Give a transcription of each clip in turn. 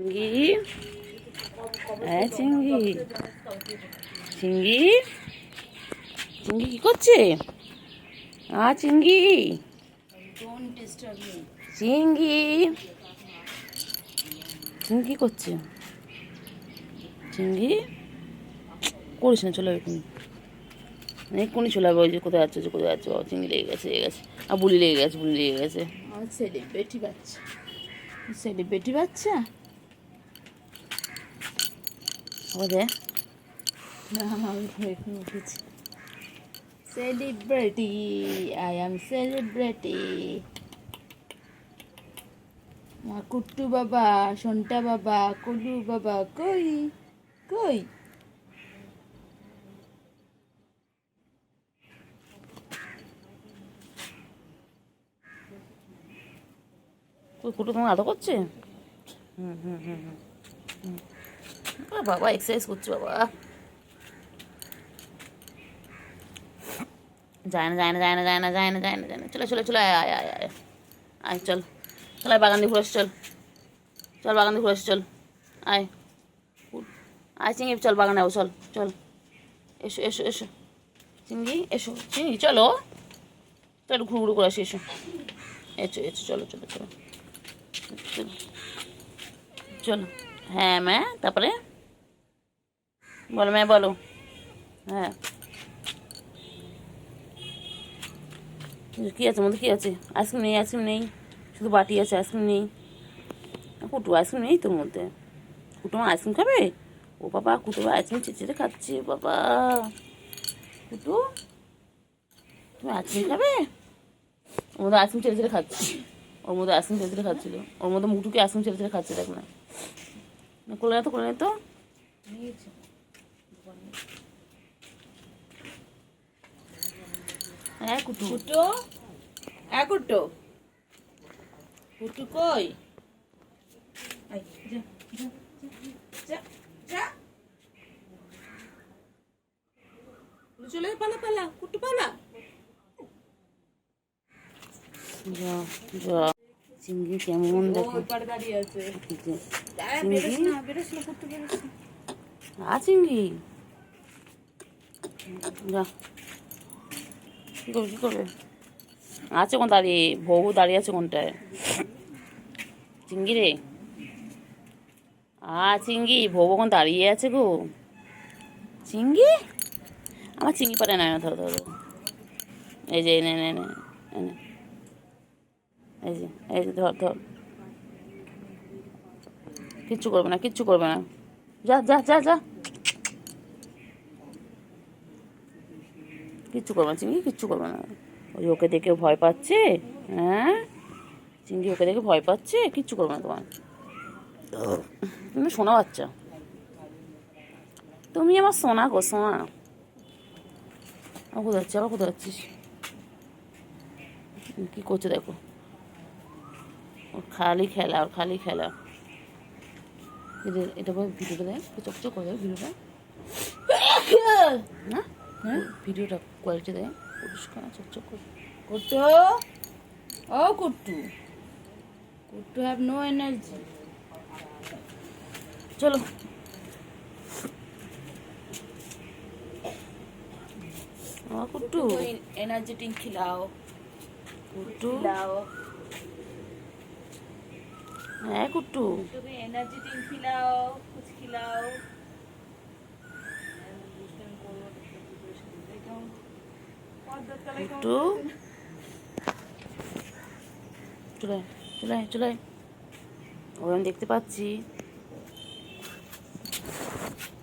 চিঙ্গি, চিঙ্গি, চিঙ্গি, চিঙ্গি কি করছে? চিঙ্গি, চিঙ্গি, চিঙ্গি কি করছে? চিঙ্গি করিস না, চলে এক্ষুনি, এক্ষুনি চলে যাবে। ওই যে কোথায় যাচ্ছে, কোথায় যাচ্ছে বাবা? চিঙ্গি লেগে গেছে, লেগে গেছে, আর বুলি লেগে গেছে, বুলি লেগে গেছে। আমার সেলিব্রিটি বাচ্চা, সেলিব্রিটি বাচ্চা ওরে না, আমি এখানে উঠেছি। Celebrity, I am celebrity. Kuttu বাবা, সন্টা বাবা, কলু বাবা কই কই? কুটু তোমার আদর করছে? হুম হুম হুম হুম। বাবা এক্সারসাইজ করছে বাবা। যায় না, যায় না, যায় না, যায় না, যায় না, যায় না, যায় না। চলে চলে চলে, আয় আয় আয় আয় আয়, চল চল, আয় বাগান দিয়ে ঘুরে আসি, চল চল বাগান দিয়ে ঘুরে আসি, চল আয় আয় চিঙ্গি, চল বাগানে যাবো, চল চল, এসো এসো এসো চিঙ্গি, এসো চিঙ্গি, চলো চলো, ঘুরু ঘুরু করে আসি, এসো এসো এসো, চলো চলো চলো চলো চলো। হ্যাঁ ম্যা, তারপরে বলো ম্যা, বলো। হ্যাঁ, কী আছে মধ্যে, কী আছে? আইসক্রিম নেই, আইসক্রিম নেই, শুধু বাটি আছে, আইসক্রিম নেই। কুটু আইসক্রিম নেই তোর মধ্যে? কুটু মা আইসক্রিম খাবে? ও বাবা, কুটু আইসক্রিম চেঁচে খাচ্ছে বাবা। কুটু তুমি আইসক্রিম খাবে? ওর মধ্যে আইসক্রিম ছেড়ে ছেড়ে খাচ্ছে, ওর মধ্যে আইসক্রিম ছেড়ে ছেড়ে খাচ্ছিল, ওর মধ্যে মুটুকে আইসক্রিম ছেড়ে ছেড়ে খাচ্ছে, দেখ না। কোলে না তো, কোলে না তো। হ্যাঁ কুটু, কুটু, হ্যাঁ কুটু, কুটু কই? চলে পালা পালা, কুটু পালা। যা যা, চিংড়ি কেমন দেখো, দাঁড়িয়ে আছে চিংড়ি। যা, কী করবে, কী করবে? আছে কোন দাঁড়িয়ে, বউ দাঁড়িয়ে আছে কোনটায়? চিংড়ি রে, চিংড়ি, বউ কোন দাঁড়িয়ে আছে গো? চিংড়ি, আমার চিংড়ি পারে না, ধরো ধরো, এই যে এনে এনে এনে এনে, এই যে এই যে, ধর ধর, কিচ্ছু করবে না, কিচ্ছু করবে না, যা যা যা যা, কিচ্ছু করবে না চিংড়ি, কিচ্ছু করবে না। ওই ওকে দেখে ভয় পাচ্ছে, হ্যাঁ চিংড়ি ওকে দেখে ভয় পাচ্ছে, কিচ্ছু করবে না তোমার। তুমি সোনা বাচ্চা, তুমি আমার সোনা গো, সোনা। কোথায় যাচ্ছি, আবার কোথায় যাচ্ছিস? কী করছে দেখো, ওর খালি খেলা, ওর খালি খেলা। এটা ভিডিওটা দেয়, চকচক করে দেয় ভিডিওটা, না হ্যাঁ ভিডিওটা কোয়ালিটি দেয় পরিষ্কার চকচক করে। কুট্টু, ও কুট্টু, কুট্টু হ্যাভ নো এনার্জি। চলো कुट्टू, एनर्जी ड्रिंक खिलाओ कुट्टू, खिलाओ है कुट्टू, एनर्जी ड्रिंक खिलाओ, कुछ खिलाओ। कुट्टू চলে চলে চলে, ও আমি দেখতে পাচ্ছি,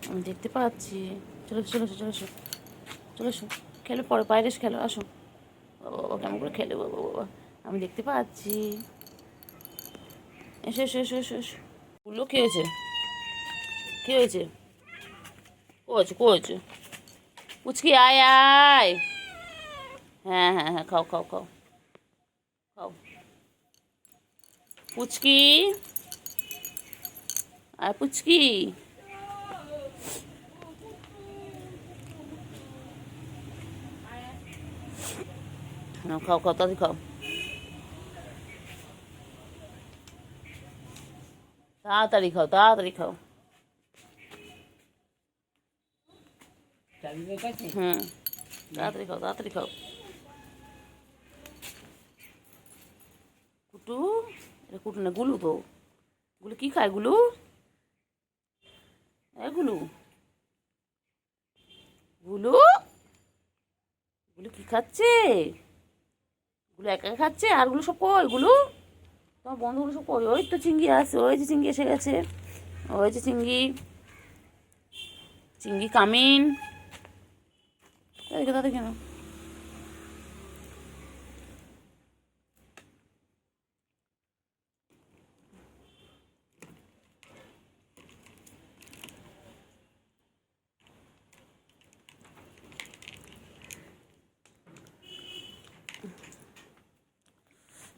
আমি দেখতে পাচ্ছি। চলে চলে চলে এসো, চলে এসো, খেলো পরে, বাইরে এসে খেলো, আসো। বাবা কেমন করে খেলে বাবা, বাবা আমি দেখতে পাচ্ছি। এসো এসো এসো এসো এসো। বললো কী হয়েছে, কী হয়েছে, করেছে করেছে? পুচকি আয় আয়, হ্যাঁ হ্যাঁ হ্যাঁ, খাও খাও খাও খাও, পুচকি আয়, পুচকি খাও খাও, তাড়াতাড়ি খাও, তাড়াতাড়ি খাও, তাড়াতাড়ি খাও। হুম, তাড়াতাড়ি খাও, তাড়াতাড়ি খাও। কুটু, এটা কুটু না, গুলু তো। গুলু কি খায়? গুলু, গুলু, গুলু, গুলু কি খাচ্ছে? গুলো একা একা খাচ্ছে, আর গুলো সব কই? গুলো, তোমার বন্ধুগুলো সব কই? ওই তো চিংড়ি আসছে, ওই যে চিংড়ি এসে গেছে, ওই যে চিংড়ি, চিংড়ি কামিন। তাদেরকে তাদের কেন?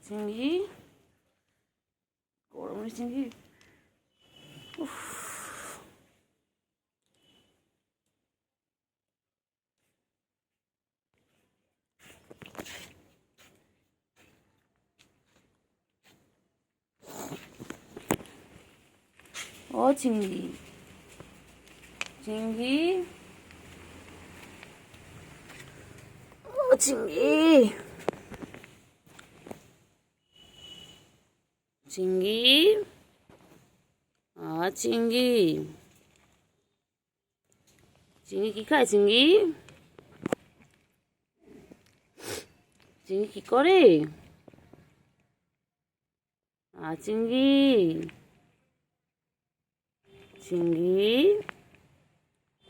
চিংড়ি, গরমের চিংড়ি। উফ, ও চিংড়ি, চিংড়ি, ও চিংড়ি, চিংড়ি, চিংড়ি, চিংড়ি কি খায়? চিংড়ি, চিংড়ি কি করে? চিংড়ি, চিংড়ি,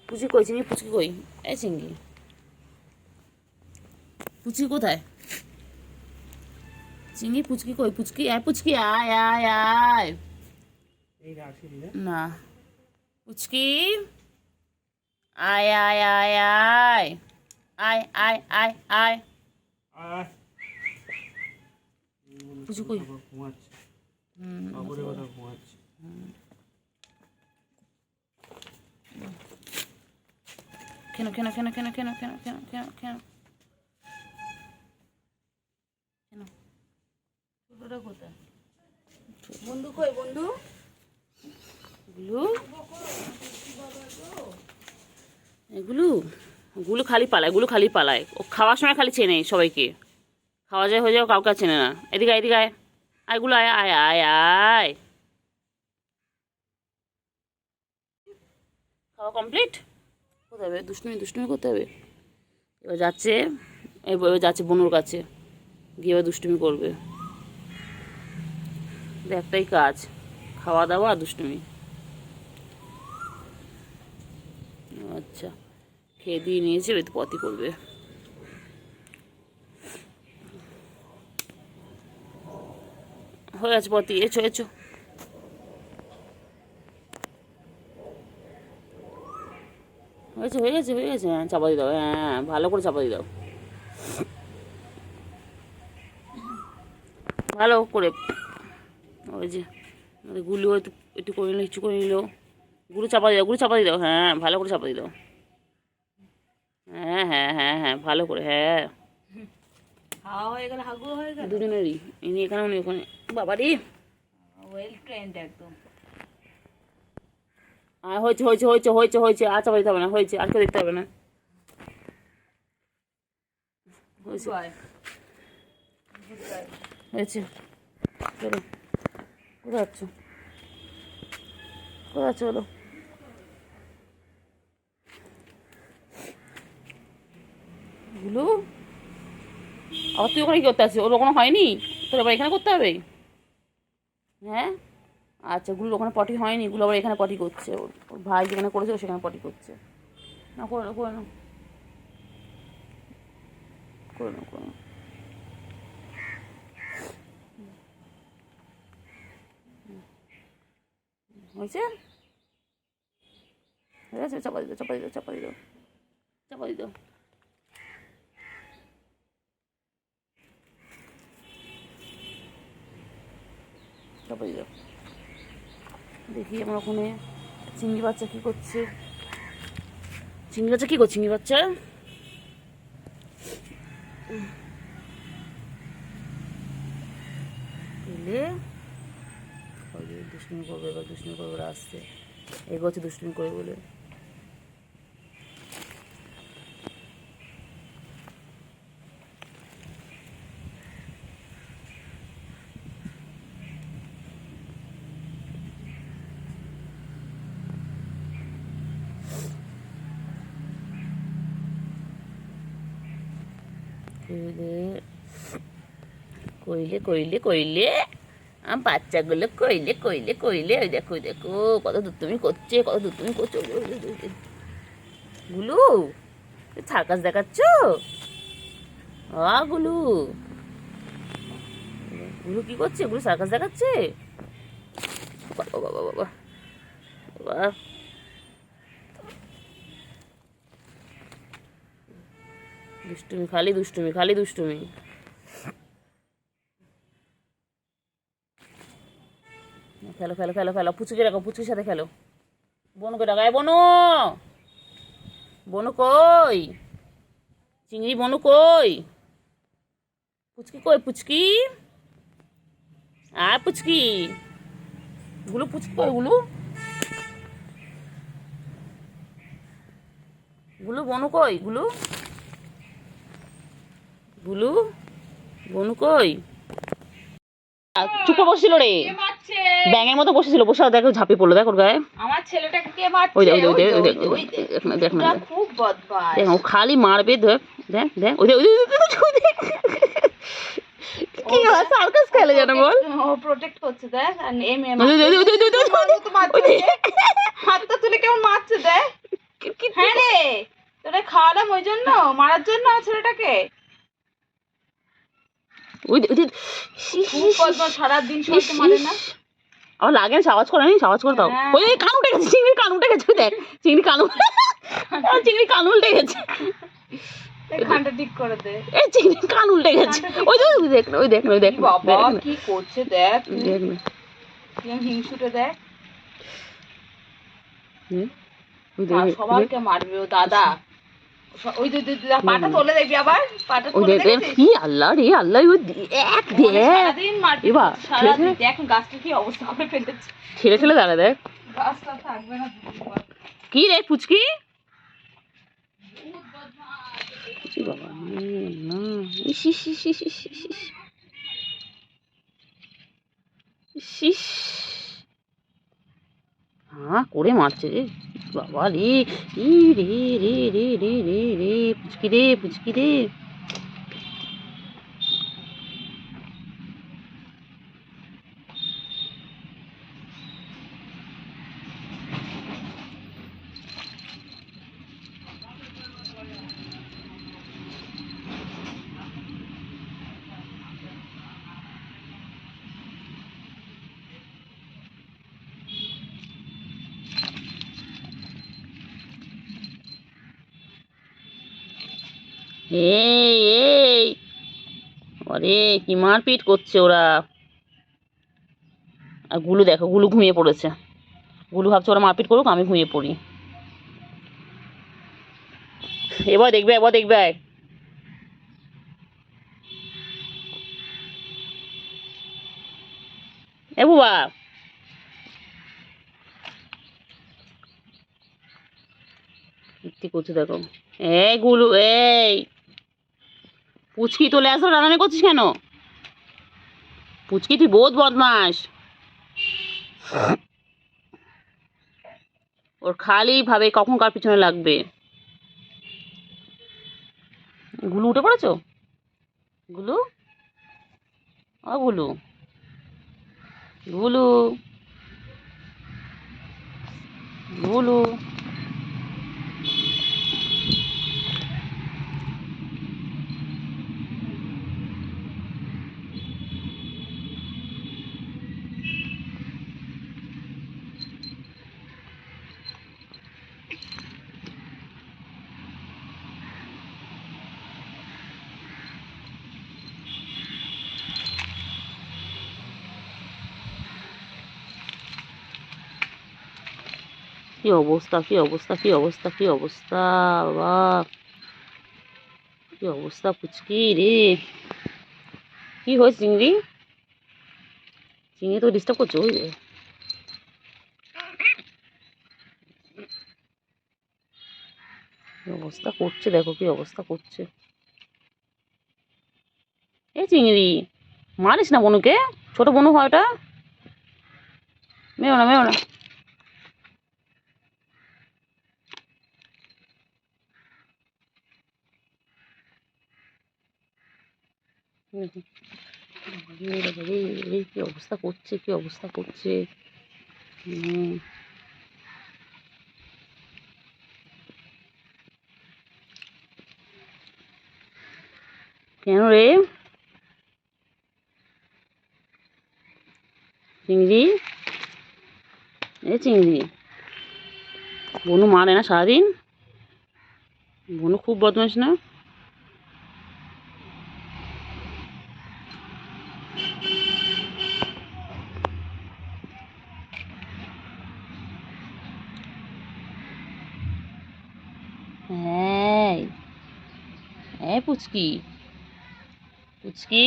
পুচকি কই? চিংড়ি পুচকি কই? এই চিংড়ি, পুচকি কোথায়? চিংড়ি পুচকি কই? পুচকি আয়, পুচকি আয়, আয়, আয়। না, পুচকি আয়, আয়, আয়, আয়, আয়, আয়, আয়, আয়। পুচকি কই? কেন কেন কেন কেন কেন কেন কেন কেন কেন কেন? ছোটটা কোথায়? বন্ধু কই? বন্ধু গুলু, এগুলো, গুলো খালি পালায়, গুলো খালি পালায়। ও খাওয়ার সময় খালি চেনে সবাইকে, খাওয়া যায় হয়ে যাও, কাউকে আর চেনে না। এদিকে আয়, এদিকে আয়, আয় গুলো আয়, আয়, আয়, আয়। খাওয়া কমপ্লিট? কোথায় হবে? দুষ্টুমি দুষ্টুমি করতে হবে। এবার যাচ্ছে, এবার যাচ্ছে বনুর কাছে, গিয়ে এবার দুষ্টুমি করবে। একটাই কাজ, খাওয়া দাওয়া আর দুষ্টুমি। আচ্ছা, খেয়ে দিয়ে নিয়েছে, এবার তো পটি করবে। হয়ে গেছে পটি, এছো এছো। হয়েছে হয়ে গেছে হয়ে গেছে, হ্যাঁ চাপা দিয়ে দাও, হ্যাঁ ভালো করে চাপা দিয়ে দাও, ভালো করে। ওই যে গুলো একটু একটু করে নিল, একটু করে নিল। গুলো চাপা দিয়ে দাও, গুলো চাপা দিয়ে দাও, হ্যাঁ ভালো করে চাপা দিয়ে দাও। হ্যাঁ হ্যাঁ হ্যাঁ হ্যাঁ, ভালো করে, হ্যাঁ। হাওয়া হয়ে গেল, হাগুলো হয়ে গেল। দুজনেরই, ইনি এখানে উনি ওখানে। বাবারি, ওয়েল ট্রেন্ড একদম। হয়েছে হয়েছে হয়েছে হয়েছে হয়েছে, আর চাপা দিতে হবে না, হয়েছে, আর কেউ দেখতে হবে না। হয়েছে হয়েছে, চলো। কোথায় যাচ্ছ? কোথায় যাচ্ছ? বলো। গুলো, আবার তুই ওখানে কি করতে আসছিস? ওর ওখানে হয়নি, তোর আবার এখানে করতে হবে? হ্যাঁ, আচ্ছা, গুলো ওখানে পটি হয়নি, গুলো আবার এখানে পটি করছে। ওর ওর ভাই যেখানে করেছে ও সেখানে পটি করছে। না, করে নাও করে নাও করে নাও করে নাও। হয়েছে হয়ে গেছে, চাপা দিতে চাপা দিতে চাপা দিতে চাপা দিতে। চাপা দিতে। দেখি আমার ওখানে চিংড়ি বাচ্চা কি করছে। চিংড়ি বাচ্চা কি করছে? চিংড়ি বাচ্চা এলে দুষ্টুমি দুষ্টুমি করবে, এবার দুষ্টুমি করবে, ওরা আসছে, এগোচ্ছে দুষ্টুমি করে বলে। কইলে কইলে কইলে আমার বাচ্চাগুলো কইলে কইলে কইলে, ওই দেখো ওই দেখো কত দুষ্টুমি করছে, কত দুষ্টুমি করছে। গুলু সার্কাস দেখাচ্ছ? গুলু, গুলু কি করছে? গুলু সার্কাস দেখাচ্ছে? বাবা বাবা বাবা বাবা, দুষ্টুমি, খালি দুষ্টুমি, খালি দুষ্টুমি। খেলো খেলো খেলো খেলো, পুচুকে রাখো, পুচুর সাথে খেলো। বনুকে ডাকায়, বনু, বনু কই? চিংড়ি বনু কই? পুচকি কই? পুচকি পুচকি, গুলু পুচকি কই? গুলু, গুলু বনু কই? গুলু, গুলু বনু কই? চুপ করে বসছিল রে, ব্যাঙের মতো বসেছিল, বসে দেখো ঝাঁপিয়ে পড়লো, দেখো গায়ে। আমার ছেলেটাকে কে মারছে? ওই দেখ দেখ না, খুব বদমাশ। দেখ ও খালি মারবে, দেখ দেখ দেখ, ওই কি সার্কাস খেলে জানো বল? ও প্রোটেক্ট করছে দেখ, আর এম এম ওই হাতটা তুলে কেমন মারছে দেখ। হ্যাঁ রে, তোরা খাওয়ালাম ওই জন্য, মারার জন্য আমার ছেলেটাকে। খুব বদমাশ, সারাদিন সবাইকে মারে না। আমার লাগে না, আওয়াজ করে নি, আওয়াজ করে দাও। ওই কান উঠে গেছে, চিংড়ির কান উঠে গেছে, দেখ চিংড়ি কান, চিংড়ি কান উল্টে গেছে, খানটা ঠিক করে দে। এই চিংড়ি কান উল্টে গেছে, ওই দেখ না, ওই দেখ না, ওই দেখ বাবা কি করছে দেখ, দেখ না, হিংসুটে দেখ। ওই সবাইকে মারবে ও দাদা। ওই পাটা তোলে দেখবি আবার, পাটা তোলে দেখবি। কি আল্লাহ রে আল্লাহ, ওই এক দেখ সারাদিন মারবে, সারাদিন দেখ গাছটা কি অবস্থা করে ফেলেছে। ঠেলে ঠেলে দাঁড়া দেখ, গাছটা থাকবে না। কি রে পুচকি? বাবা না, হ্যাঁ করে মারছে রে বাবা রে, ই রে রে রে রে রে রে, পুচকি রে, পুচকি রে। এই এই, আরে কি মারপিট করছে ওরা। আর গুলু দেখো, গুলু ঘুমিয়ে পড়েছে, গুলু ভাবছে ওরা মারপিট করুক, আমি ঘুমিয়ে পড়ি। এবার দেখবে, এবার দেখবে, এ বাবা কি করছে দেখো। এই গুলু, এই পুচকি তোলে আসো, রান্না করছিস কেন? পুচকি তুই বহুত বদমাস, ওর খালি ভাবে কখন কার পিছনে লাগবে। গুলু উঠে পড়েছো? গুলু, গুলু, গুলু, গুলু, কি অবস্থা, কি অবস্থা, কি অবস্থা, কি অবস্থা বাবা, কি অবস্থা পুচকি রে। কি হয়েছে চিংড়ি? চিংড়ি তো ডিস্টার্ব করছো, ওই কি অবস্থা করছে দেখো, কি অবস্থা করছে। এই চিংড়ি, মারিস না বনুকে, ছোট বনু হয় ওটা, মেও না মেও না। কি অবস্থা করছে, কি অবস্থা করছে। কেন রে চিংড়ি, এ চিংড়ি, বনু মারে না সারাদিন? বনু খুব বদমাইশ না? হ্যাঁ, হ্যাঁ পুচকি, পুচকি,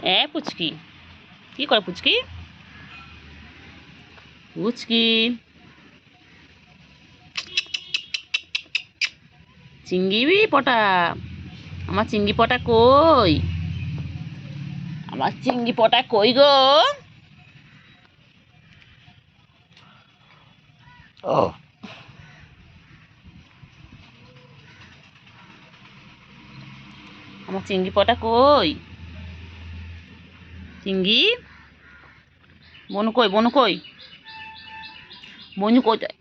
হ্যাঁ পুচকি, কি করে পুচকি, পুচকি, চিংড়ি পটা, আমার চিংড়ি পটা কই, আমার চিংড়ি পটা কই গো। আমার চিংড়ি পটা কই, চিংড়ি, বনু কই, বনু কই, বনু কোথায়,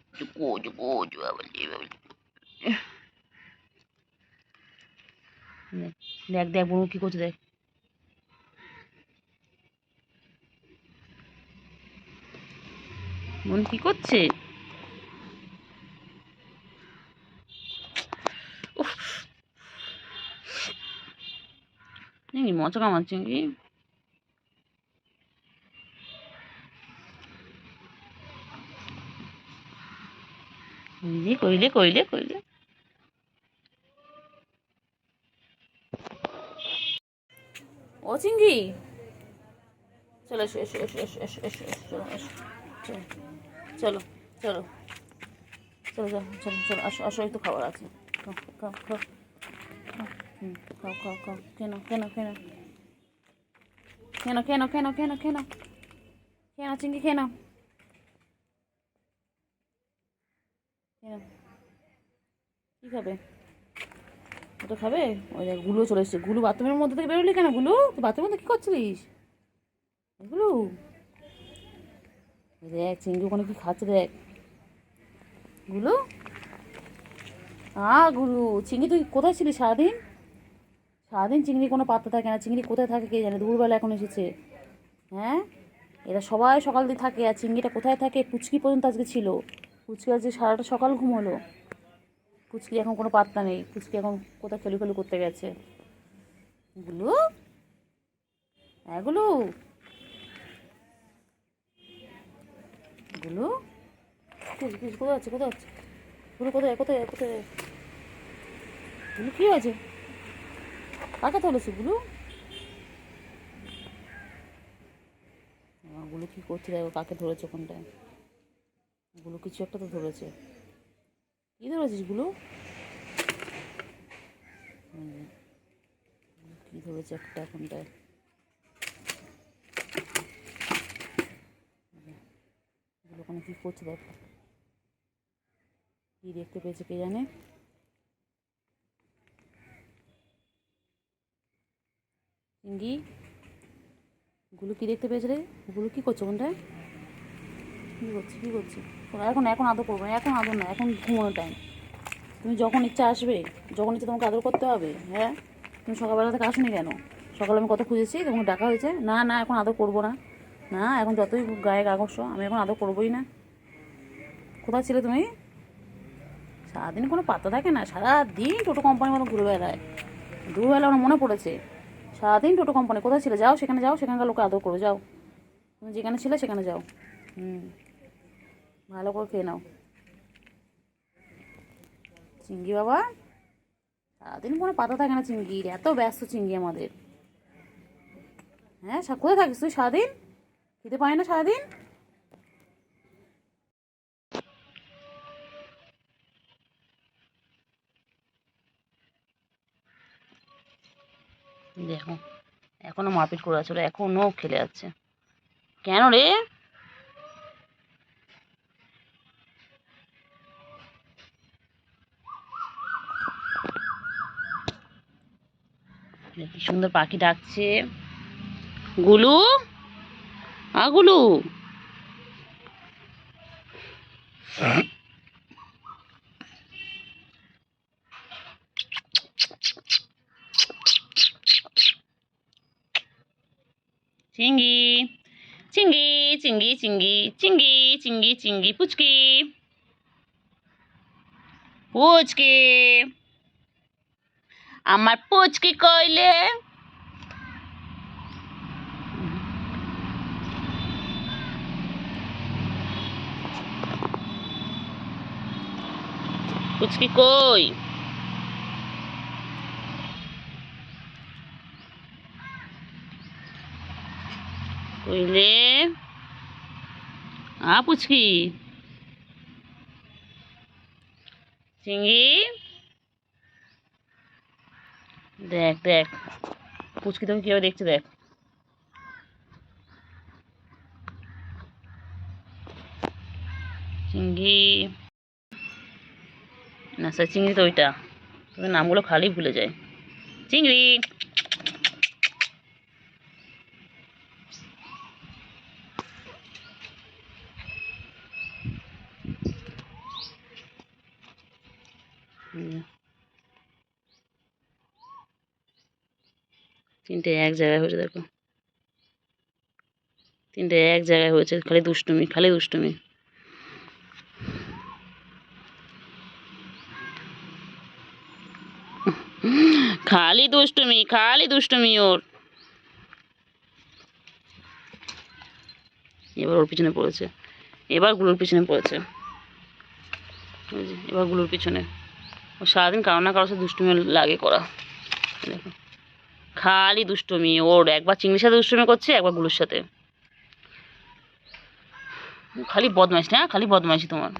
দেখ দেখ বনু কি করছে দেখ। বনু কি করছে, উফ, চিংড়ি মজা কামার চিংড়ি। কইলে কইলে কইলে, ও চিংড়ি, চলো এসো এসো এসো এসো এসো এসো এসো, চলো এসো, চলো চলো চলো চলো চলো চলো, আসো আসো, একটু খাবার আছে, খাও খাও খাও, খাও খাও খাও, কেন কেন কেন কেন কেন কেন কেন কেন কেন চিংড়ি, কেন কেন, কি খাবে, ওটা খাবে? ওই দেখ গুলো চলে এসছে, গুলো বাথরুমের মধ্যে থেকে বেরোলি কেন? গুলো তুই বাথরুমের মধ্যে কি করছিলিস? এগুলো দেখ চিংড়ি ওখানে কি খাচ্ছে দেখ, গুলো, গুলো, চিংড়ি তুই কোথায় ছিলি সারাদিন? সারাদিন চিংড়ি কোনো পাত্তা থাকে না, চিংড়ি কোথায় থাকে কে জানে, দুপুরবেলা এখন এসেছে। হ্যাঁ, এরা সবাই সকাল দিয়ে থাকে, আর চিংড়িটা কোথায় থাকে? পুচকি পর্যন্ত আজকে ছিল, পুচকি আজকে সারাটা সকাল ঘুমোলো, পুচকি এখন কোনো পাত্তা নেই, পুচকি এখন কোথায় খেলু খেলু করতে গেছে। গুলো, গুলো, গুলো, কোথায় আছে, কোথায় আছে গুলো, কোথায় কোথায় কোথায় গুলো, কি হয়েছে, কাকে তুলেছে গুলো? গুলো কি করছে দেখো, কাকে ধরেছে ওখানটায়, গুলো কিছু একটা তো ধরেছে, কি ধরেছিস গুলো? কি ধরেছে একটা ওখানটায়, গুলো ওখানে কি করছে দেখো, কি দেখতে পেয়েছে কে জানে। চিংড়ি, গুলো কি দেখতে পেয়েছে রে? গুলো কি করছে ওখানটায়, কী করছে কী করছে? এখন এখন আদর করবো না, এখন আদর না, এখন ঘুমানোর টাইম। তুমি যখন ইচ্ছা আসবে, যখন ইচ্ছা তোমাকে আদর করতে হবে। হ্যাঁ, তুমি সকালবেলা থেকে আসোনি কেন? সকালে আমি কত খুঁজেছি, তোমাকে ডাকা হয়েছে। না না, এখন আদর করবো না, না এখন যতই গায়ে কাগজ আমি এখন আদর করবোই না। কোথায় ছিলে তুমি? সারাদিন কোনো পাত্তা থাকে না, সারাদিন টোটো কোম্পানির মতো ঘুরে বেড়ায়। দুবেলা আমার মনে পড়েছে, সারাদিন টোটো কোম্পানি, কোথায় ছিলে? যাও সেখানে, যাও সেখানকার লোকে আদর করো, যাও তুমি যেখানে ছিলে সেখানে যাও। ভালো করে খেয়ে নাও চিংড়ি বাবা, সারাদিন কোনো পাতা থাকে না চিংড়ির, এত ব্যস্ত চিংড়ি আমাদের। হ্যাঁ, কোথায় থাকিস তুই সারাদিন? খেতে পায় না সারাদিন? দেখো এখনো মারপিট করে আছে, ওরা এখনো খেলে যাচ্ছে। কেন রে? কি সুন্দর পাখি ডাকছে। গুলু, গুলু। চিঙ্গি চিঙ্গি চিঙ্গি চিঙ্গি চিঙ্গি চিঙ্গি চিঙ্গি পুচকি পুচকি, আমার পুচকি কইলে। পুচকি কই? কইলে পুচকি চিঙ্গি। দেখ দেখ পুচকি তোকে কেউ দেখছে, দেখ। চিঙ্গি না স্যার, চিংড়ি তো ওইটা, তোদের নামগুলো খালি ভুলে যায়। চিংড়ি তিনটে এক জায়গায় হয়েছে, দেখো তিনটে এক জায়গায় হয়েছে, খালি দুষ্টুমি খালি দুষ্টুমি। খালি দুষ্টুমি খালি দুষ্টুমি ওর। এবার ওর পিছনে পড়েছে, এবার গুলোর পিছনে পড়েছে, এবার গুলোর পিছনে। ও সারাদিন কারো না কারোর সাথে দুষ্টুমি লাগে করা, দেখো খালি দুষ্টুমি ওর। একবার চিংড়ির সাথে দুষ্টুমি করছে, একবার গুলোর সাথে। খালি বদমাইশ না, খালি বদমাইশি তোমার।